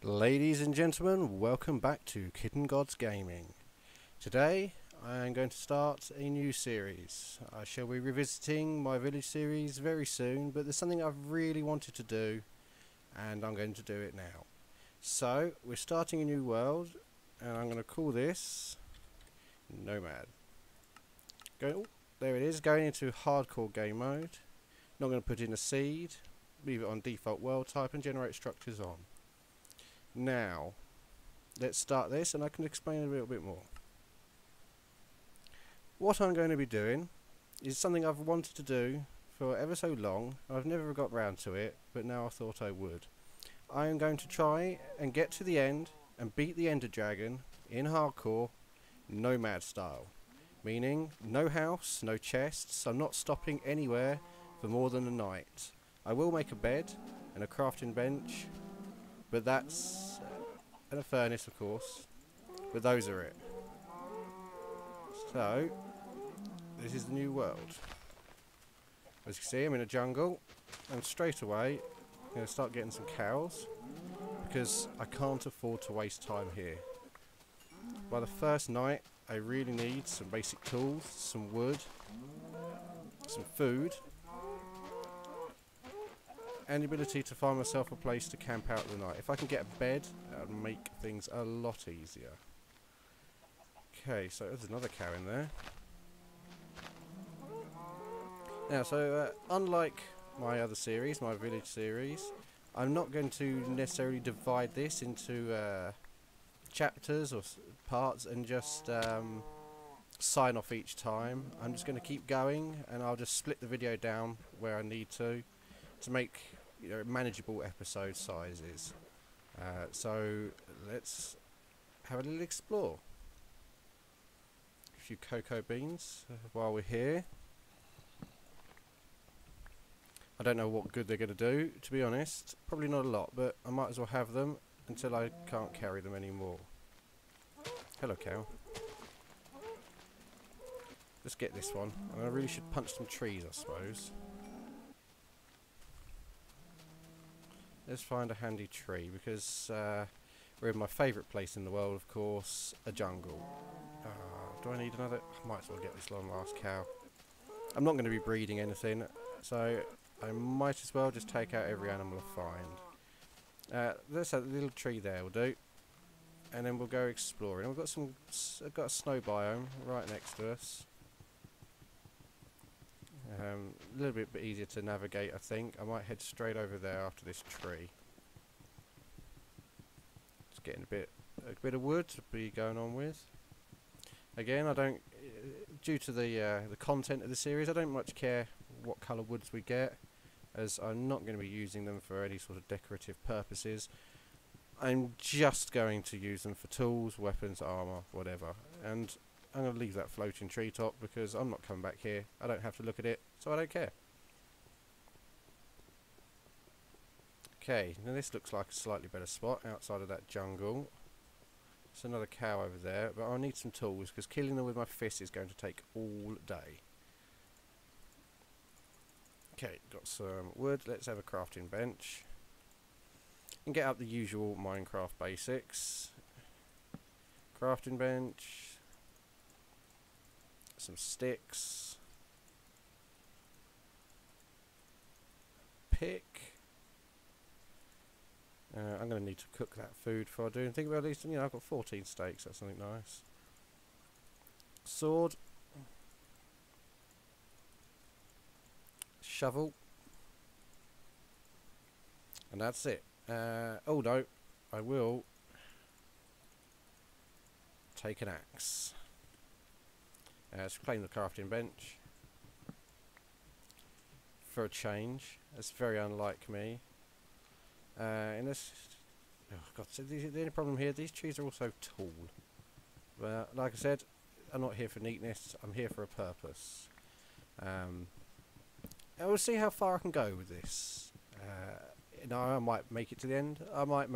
Ladies and gentlemen, welcome back to Kitten Gods Gaming. Today I am going to start a new series. I shall be revisiting my village series very soon, but there's something I've really wanted to do and I'm going to do it now. So we're starting a new world and I'm going to call this Nomad. There it is, going into hardcore game mode. Not going to put in a seed, leave it on default world type and generate structures on. Now, let's start this and I can explain a little bit more. What I'm going to be doing is something I've wanted to do for ever so long. I've never got round to it, but now I thought I would. I am going to try and get to the end and beat the Ender Dragon in hardcore, nomad style. Meaning, no house, no chests, I'm not stopping anywhere for more than a night. I will make a bed and a crafting bench, but that's and a furnace, of course. But those are it. So this is the new world. As you can see, I'm in a jungle, and straight away I'm going to start getting some cows because I can't afford to waste time here. By the first night, I really need some basic tools, some wood, some food, and the ability to find myself a place to camp out the night. If I can get a bed, that would make things a lot easier. Okay, so there's another cow in there. Now, so unlike my other series, my village series, I'm not going to necessarily divide this into chapters or parts and just sign off each time. I'm just going to keep going, and I'll just split the video down where I need to make manageable episode sizes. So let's have a little explore. A few cocoa beans while we're here. I don't know what good they're going to do, to be honest. Probably not a lot, but I might as well have them until I can't carry them anymore. Hello, cow. Let's get this one. I really should punch some trees, I suppose. Let's find a handy tree, because we're in my favourite place in the world, of course, a jungle. Do I need another? I might as well get this long last cow. I'm not going to be breeding anything, so I might as well just take out every animal I find. There's a little tree there will do, and then we'll go exploring. We've got I've got a snow biome right next to us. A little bit easier to navigate, I think. I might head straight over there after this tree. Just getting a bit of wood to be going on with. Again, I don't, due to the content of the series, I don't much care what colour woods we get, as I'm not going to be using them for any sort of decorative purposes. I'm just going to use them for tools, weapons, armour, whatever. And I'm going to leave that floating treetop because I'm not coming back here. I don't have to look at it, so I don't care. Okay, now this looks like a slightly better spot outside of that jungle. There's another cow over there, but I'll need some tools because killing them with my fist is going to take all day. Okay, got some wood. Let's have a crafting bench. And get up the usual Minecraft basics. Crafting bench. Some sticks. Pick. I'm going to need to cook that food before I do anything about these. I've got 14 steaks, that's something nice. Sword. Shovel. And that's it. Oh no, I will take an axe. Let's claim the crafting bench. For a change. That's very unlike me. And this, oh God, so the only problem here, these trees are also tall. But like I said, I'm not here for neatness, I'm here for a purpose. And we'll see how far I can go with this. I might make it to the end, I might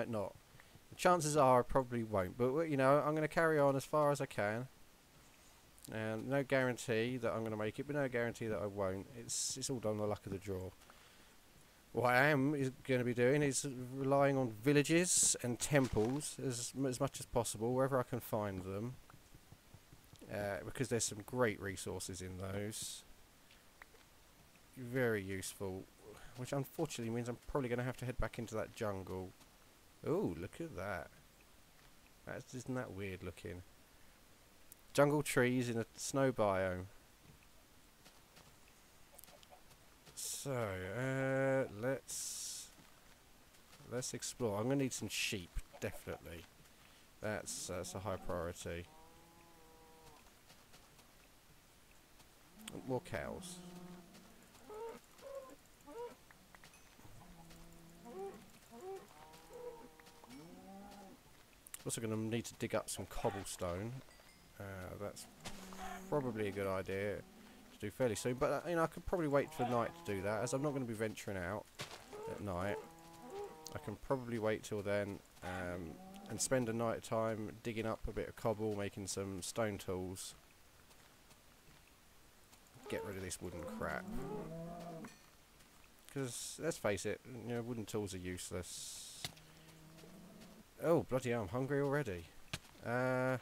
not. The chances are I probably won't, but I'm going to carry on as far as I can. And no guarantee that I'm going to make it, but no guarantee that I won't. It's all on the luck of the draw. What I am going to be doing is relying on villages and temples as much as possible, wherever I can find them. Because there's some great resources in those. Very useful. Which unfortunately means I'm probably going to have to head back into that jungle. Oh, look at that. Isn't that weird looking? Jungle trees in a snow biome. So, let's explore. I'm going to need some sheep, definitely. That's a high priority. More cows. Also going to need to dig up some cobblestone. That's probably a good idea to do fairly soon. But you know, I could probably wait for night to do that, as I'm not going to be venturing out at night. I can probably wait till then and spend a night time digging up a bit of cobble, making some stone tools. Get rid of this wooden crap. Because let's face it, you know, wooden tools are useless. Oh, bloody hell, I'm hungry already. I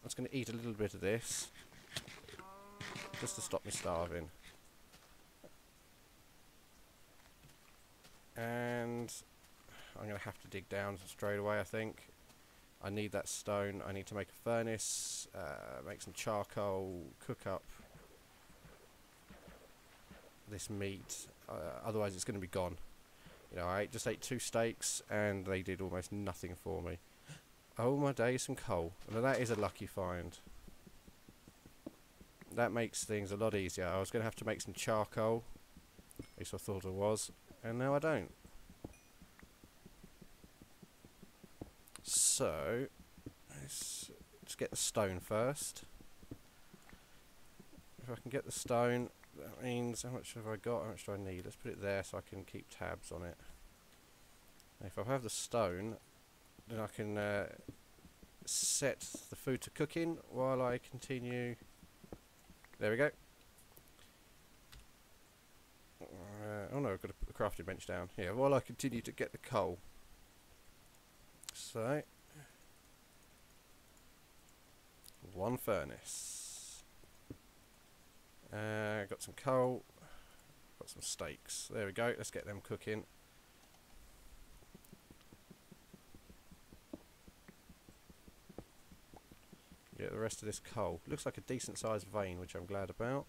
was going to eat a little bit of this, just to stop me starving. And I'm going to have to dig down straight away, I think. I need that stone. I need to make a furnace, make some charcoal, cook up this meat. Otherwise it's going to be gone. You know, I just ate 2 steaks and they did almost nothing for me. Oh my days, some coal. Now that is a lucky find. That makes things a lot easier. I was going to have to make some charcoal. At least I thought I was. And now I don't. So, let's get the stone first. If I can get the stone, that means how much have I got? How much do I need? Let's put it there so I can keep tabs on it. If I have the stone, then I can set the food to cooking while I continue. There we go. Oh no, I've got to put the crafting bench down. Yeah, while I continue to get the coal. So, 1 furnace. Got some coal. Got some steaks. There we go. Let's get them cooking. Get the rest of this coal. Looks like a decent sized vein, which I'm glad about.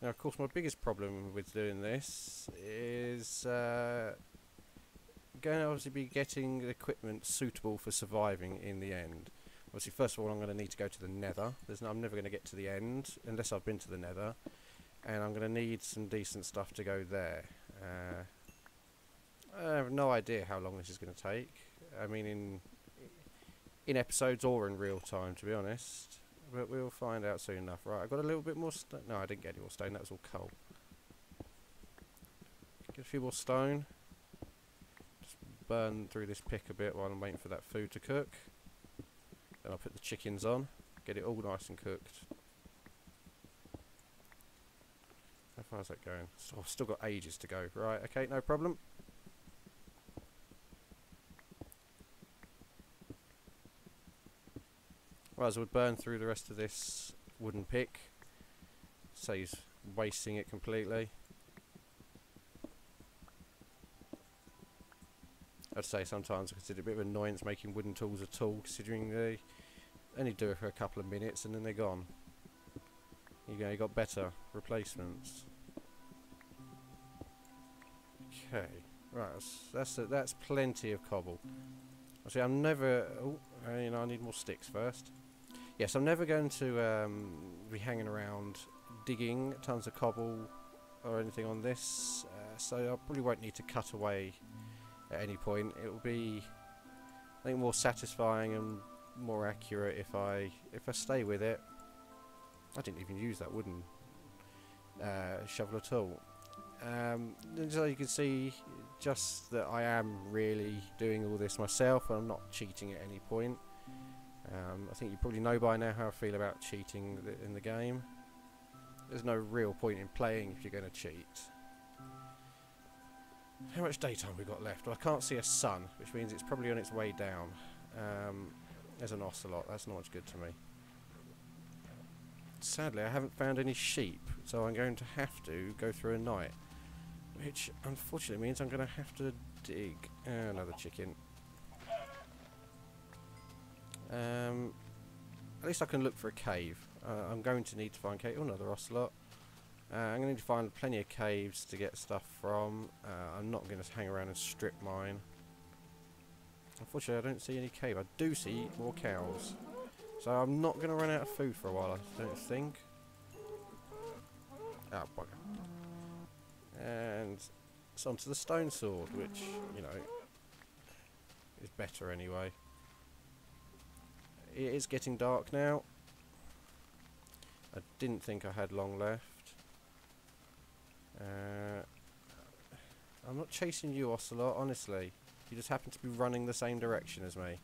Now, of course, my biggest problem with doing this is going to obviously be getting the equipment suitable for surviving in the end. Obviously, first of all, I'm going to need to go to the Nether. I'm never going to get to the end unless I've been to the Nether, and I'm going to need some decent stuff to go there. I have no idea how long this is going to take. I mean, in episodes or in real time, to be honest. But we'll find out soon enough. Right, I got a little bit more stone. No, I didn't get any more stone. That was all coal. Get a few more stone. Just burn through this pick a bit while I'm waiting for that food to cook. Then I'll put the chickens on. Get it all nice and cooked. How far is that going? So I've still got ages to go. Right, okay, no problem. Well, as I would burn through the rest of this wooden pick. Saves wasting it completely. I'd say sometimes I consider it a bit of an annoyance making wooden tools at all, considering they only do it for a couple of minutes and then they're gone. You go, you got better replacements. Okay, right, that's plenty of cobble. See, I'm never. Oh, you know, I need more sticks first. Yes, I'm never going to be hanging around digging tons of cobble or anything on this, so I probably won't need to cut away at any point. It will be, I think, more satisfying and more accurate if I stay with it. I didn't even use that wooden shovel at all. So you can see just that I am really doing all this myself, and I'm not cheating at any point. I think you probably know by now how I feel about cheating in the game. There's no real point in playing if you're going to cheat. How much daytime we got left? Well, I can't see a sun, which means it's probably on its way down. There's an ocelot. That's not much good to me. Sadly, I haven't found any sheep, so I'm going to have to go through a night, which unfortunately means I'm going to have to dig. Another chicken. At least I can look for a cave. I'm going to need to find cave. Oh, another ocelot. I'm going to need to find plenty of caves to get stuff from. I'm not going to hang around and strip mine. Unfortunately, I don't see any cave. I do see more cows. So I'm not going to run out of food for a while, I don't think. Ah, bugger. And it's onto the stone sword, which, you know, is better anyway. It is getting dark now. I didn't think I had long left. I'm not chasing you, Ocelot, honestly. You just happen to be running the same direction as me.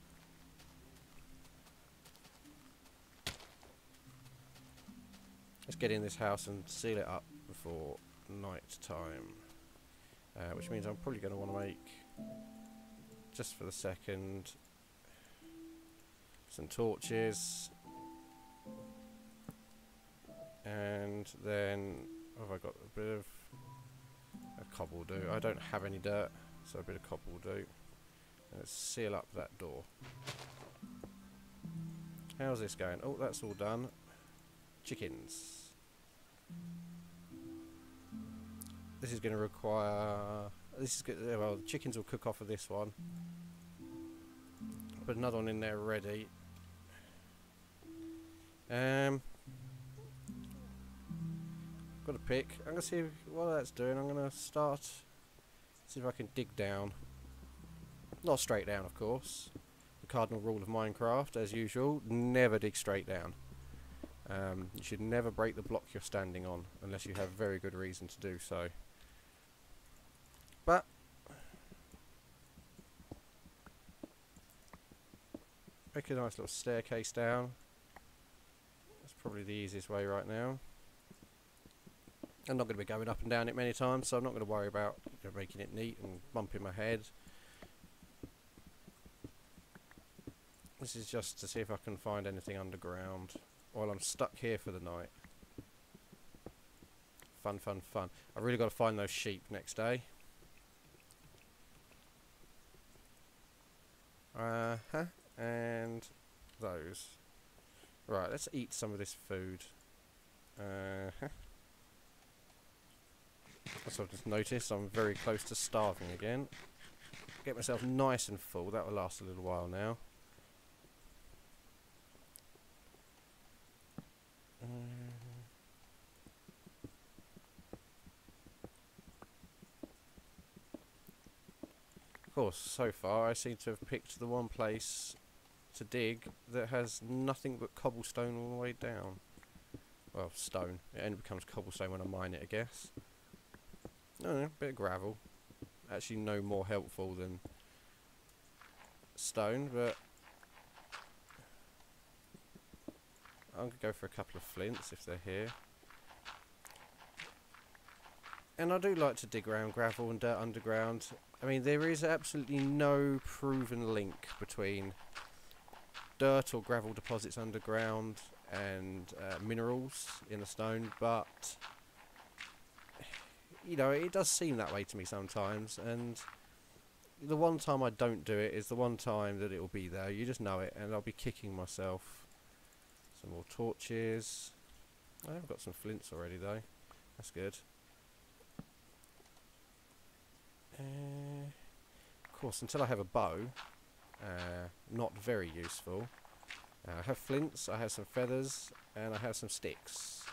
Let's get in this house and seal it up before night time. Which means I'm probably going to want to make, just for the second, some torches. And then, what have I got? A bit of a cobble will do. I don't have any dirt, so a bit of cobble will do. Let's seal up that door. How's this going? Oh, that's all done. Chickens. This is going to require... This is good. Well, the chickens will cook off of this one. Put another one in there ready. Got a pick. I'm going to see what that's doing. I'm going to start... See if I can dig down. Not straight down, of course. The cardinal rule of Minecraft, as usual, never dig straight down. You should never break the block you're standing on, unless you have very good reason to do so. But make a nice little staircase down. That's probably the easiest way right now. I'm not going to be going up and down it many times, so I'm not going to worry about making it neat and bumping my head. This is just to see if I can find anything underground while I'm stuck here for the night. Fun, fun, fun. I've really got to find those sheep next day. And those. Right, let's eat some of this food. That's what I've just noticed. I'm very close to starving again. Get myself nice and full. That will last a little while now. Of course, so far I seem to have picked the one place to dig that has nothing but cobblestone all the way down. Well, stone. It only becomes cobblestone when I mine it, I guess. No, bit of gravel. Actually no more helpful than stone, but I'm going to go for a couple of flints if they're here. And I do like to dig around gravel and dirt underground. I mean, there is absolutely no proven link between dirt or gravel deposits underground and minerals in the stone, but you know, it does seem that way to me sometimes, and the one time I don't do it is the one time that it will be there. You just know it, and I'll be kicking myself. Some more torches. I have got some flints already though. That's good. Of course, until I have a bow, not very useful. I have flints, I have some feathers, and I have some sticks.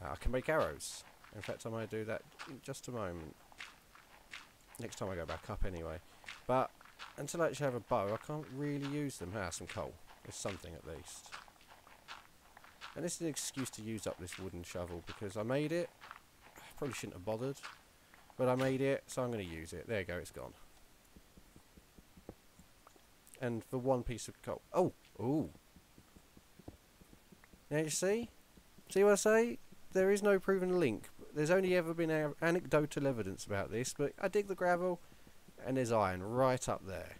I can make arrows. In fact, I might do that in just a moment. Next time I go back up anyway. But until I actually have a bow, I can't really use them. Some coal. It's something at least. And this is an excuse to use up this wooden shovel because I made it. I probably shouldn't have bothered. But I made it, so I'm going to use it. There you go, it's gone. And for one piece of coal. Oh! Ooh! Now you see? See what I say? there is no proven link. There's only ever been anecdotal evidence about this, but I dig the gravel, and there's iron right up there.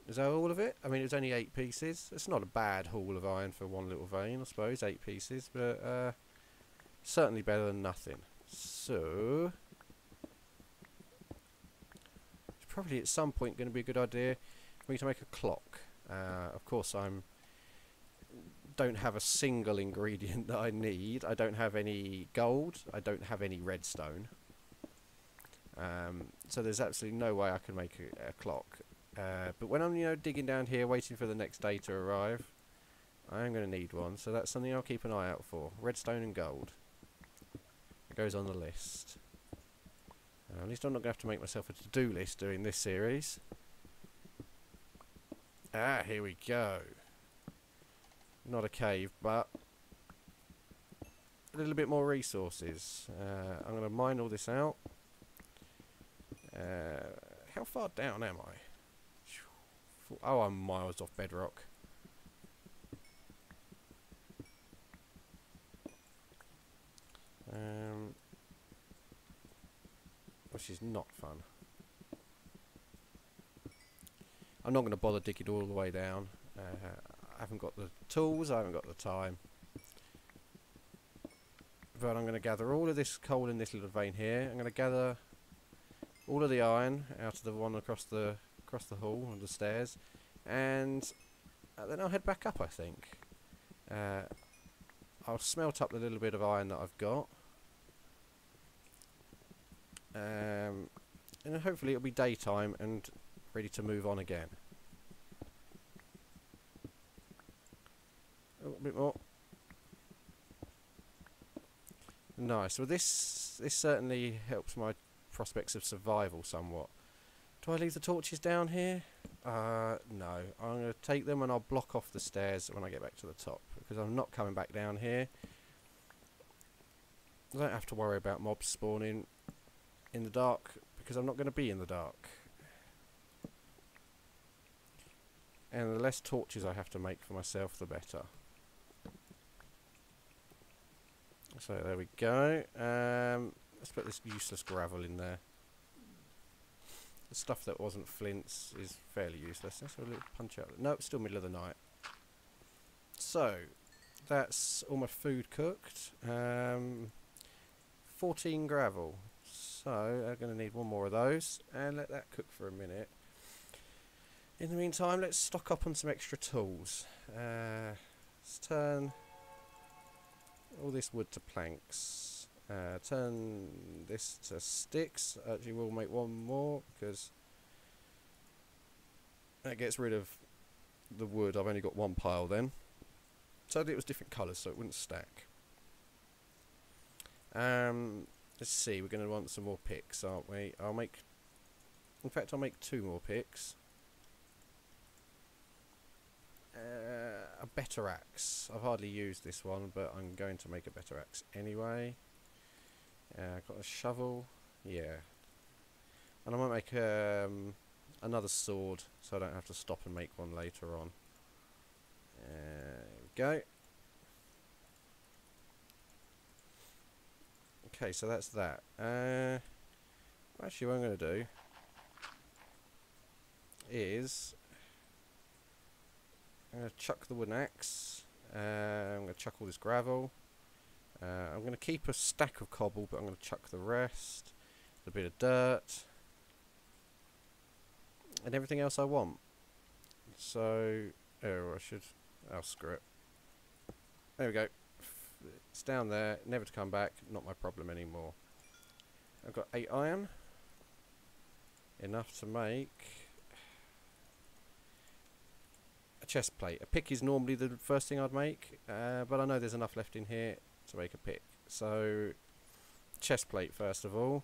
Is that all of it? I mean, it was only 8 pieces. It's not a bad haul of iron for one little vein, I suppose, 8 pieces, but certainly better than nothing. So, it's probably at some point going to be a good idea for me to make a clock. Of course, don't have a single ingredient that I need. I don't have any gold. I don't have any redstone. So there's absolutely no way I can make a clock. But when I'm, digging down here, waiting for the next day to arrive, I am going to need one. So that's something I'll keep an eye out for. Redstone and gold. It goes on the list. At least I'm not going to have to make myself a to-do list doing this series. Ah, here we go. Not a cave, but a little bit more resources. I'm going to mine all this out. How far down am I? Oh, I'm miles off bedrock. Which is not fun. I'm not going to bother digging all the way down. I haven't got the tools, I haven't got the time. But I'm going to gather all of this coal in this little vein here. I'm going to gather all of the iron out of the one across the hall and the stairs, and then I'll head back up, I think. I'll smelt up the little bit of iron that I've got, and then hopefully it'll be daytime and ready to move on again. Oh, a bit more. Nice. Well, this certainly helps my prospects of survival somewhat. Do I leave the torches down here? No. I'm going to take them and I'll block off the stairs when I get back to the top, because I'm not coming back down here. I don't have to worry about mobs spawning in the dark, because I'm not going to be in the dark. And the less torches I have to make for myself, the better. So there we go. Let's put this useless gravel in there. The stuff that wasn't flints is fairly useless. Let's have a little punch out. No, it's still middle of the night. So, that's all my food cooked. 14 gravel. So, I'm going to need one more of those. And let that cook for a minute. In the meantime, let's stock up on some extra tools. Let's turn all this wood to planks. Turn this to sticks. Actually, we'll make one more, because that gets rid of the wood. I've only got one pile then. So it was different colours, so it wouldn't stack. Let's see, we're going to want some more picks, aren't we? I'll make 2 more picks. A better axe. I've hardly used this one, but I'm going to make a better axe anyway. I've got a shovel, yeah. And I might make another sword, so I don't have to stop and make one later on. There we go. Okay, so that's that. Actually, what I'm going to do is I'm going to chuck the wooden axe. I'm going to chuck all this gravel. I'm going to keep a stack of cobble, but I'm going to chuck the rest. A bit of dirt. And everything else I want. So, I'll screw it. There we go. It's down there, never to come back, not my problem anymore. I've got 8 iron. Enough to make a chest plate. A pick is normally the first thing I'd make, but I know there's enough left in here to make a pick. So, chest plate first of all.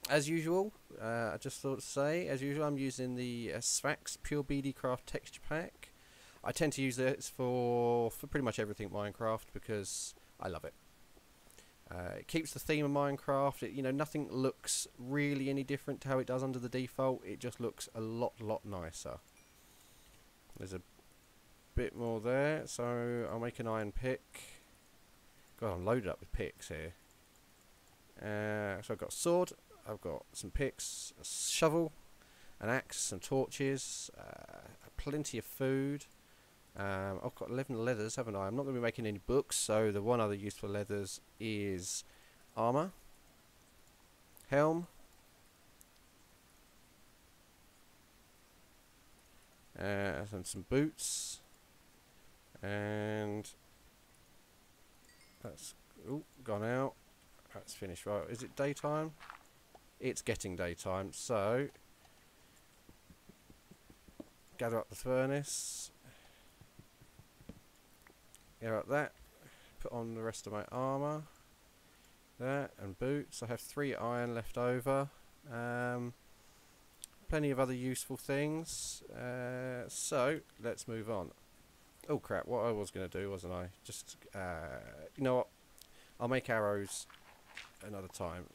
As usual, I just thought to say, as usual, I'm using the Sfax Pure BD Craft Texture Pack. I tend to use this for pretty much everything Minecraft, because I love it. It keeps the theme of Minecraft. Nothing looks really any different to how it does under the default. It just looks a lot nicer. There's a bit more there, so I'll make an iron pick. God, I'm loaded up with picks here. So I've got a sword, I've got some picks, a shovel, an axe, some torches, plenty of food. I've got 11 leathers, haven't I? I'm not going to be making any books, so the one other useful leathers is armour, helm, and some boots, and that's gone out. That's finished. Right, is it daytime? It's getting daytime, so gather up the furnace, gather up that, put on the rest of my armour, that, and boots. I have 3 iron left over. Plenty of other useful things. So let's move on. Oh crap! What I was going to do, wasn't I? Just you know what? I'll make arrows another time.